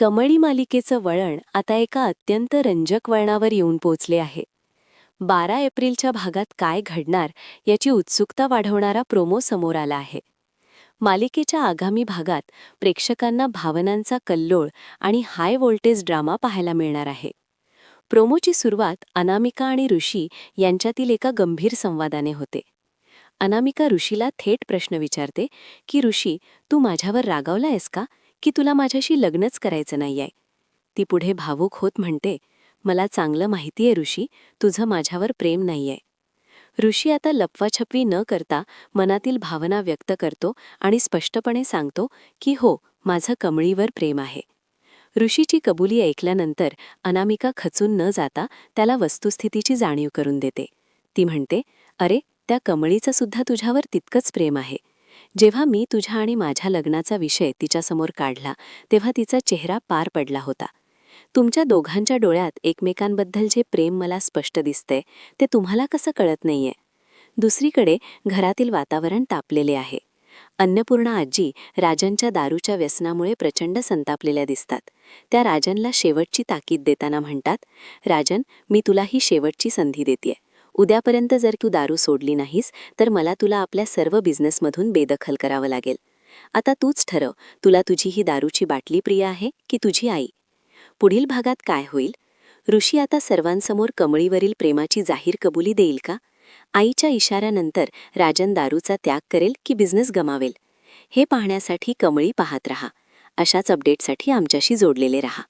कमळी मालिकेचं वळण आता एका अत्यंत रंजक वळणावर येऊन पोचले आहे. 12 एप्रिलच्या भागात काय घडणार याची उत्सुकता वाढवणारा प्रोमो समोर आला आहे. मालिकेच्या आगामी भागात प्रेक्षकांना भावनांचा कल्लोळ आणि हाय व्होल्टेज ड्रामा पाहायला मिळणार आहे. प्रोमोची सुरुवात अनामिका आणि ऋषी यांच्यातील एका गंभीर संवादाने होते. अनामिका ऋषीला थेट प्रश्न विचारते की ऋषी, तू माझ्यावर रागावला आहेस का, की तुला माझ्याशी लग्नच करायचं नाहीये? ती पुढे भावूक होत म्हणते, मला चांगलं माहितीये ऋषी, तुझं माझ्यावर प्रेम नाहीये. ऋषी आता लपवाछपवी न करता मनातील भावना व्यक्त करतो आणि स्पष्टपणे सांगतो की हो, माझं कमळीवर प्रेम आहे. ऋषीची कबुली ऐकल्यानंतर अनामिका खचून न जाता त्याला वस्तुस्थितीची जाणीव करून देते. ती म्हणते, अरे, त्या कमळीचं सुद्धा तुझ्यावर तितकंच प्रेम आहे. जेव्हा मी तुझ्या आणि माझ्या लग्नाचा विषय तिच्यासमोर काढला तेव्हा तिचा चेहरा पार पडला होता. तुमच्या दोघांच्या डोळ्यात एकमेकांबद्दल जे प्रेम मला स्पष्ट दिसतंय ते तुम्हाला कसं कळत नाहीये? दुसरीकडे घरातील वातावरण तापलेले आहे. अन्नपूर्णा आजी राजनच्या दारूच्या व्यसनामुळे प्रचंड संतापलेल्या दिसतात. त्या राजनला शेवटची ताकीद देताना म्हणतात, राजन, मी तुला ही शेवटची संधी देतेय. उद्यापर्यंत जर तू दारू सोडली नाहीस तर मला तुला आपल्या सर्व बिझनेसमधून बेदखल करावं लागेल. आता तूच ठरव, तुला तुझी ही दारूची बाटली प्रिय आहे की तुझी आई? पुढील भागात काय होईल? ऋषी आता सर्वांसमोर कमळीवरील प्रेमाची जाहीर कबुली देईल का? आईच्या इशाऱ्यानंतर राजन दारूचा त्याग करेल की बिझनेस गमावेल? हे पाहण्यासाठी कमळी पाहत रहा. अशाच अपडेटसाठी आमच्याशी जोडलेले रहा.